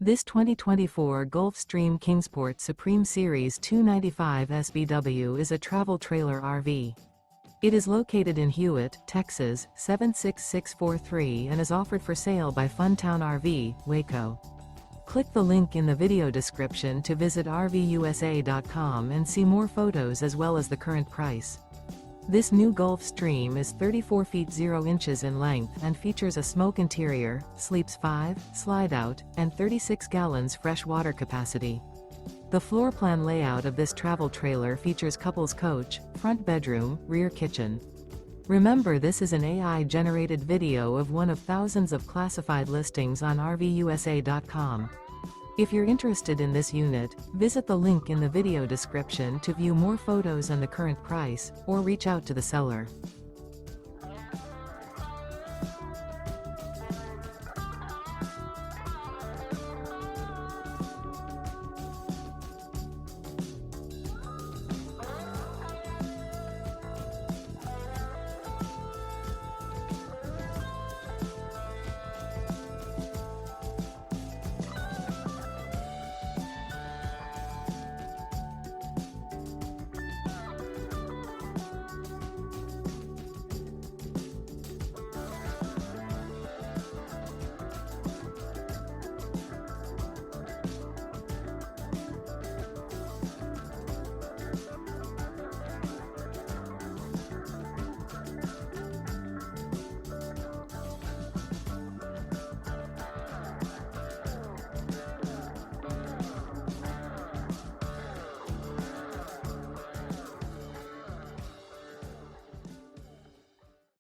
This 2024 Gulfstream Kingsport Supreme Series 295 SBW is a travel trailer RV. It is located in Hewitt, Texas, 76643 and is offered for sale by Funtown RV, Waco. Click the link in the video description to visit RVUSA.com and see more photos as well as the current price. This new Gulfstream is 34 feet 0 inches in length and features a smoke interior, sleeps 5, slide-out, and 36 gallons fresh water capacity. The floor plan layout of this travel trailer features couples coach, front bedroom, rear kitchen. Remember, this is an AI-generated video of one of thousands of classified listings on RVUSA.com. If you're interested in this unit, visit the link in the video description to view more photos and the current price, or reach out to the seller.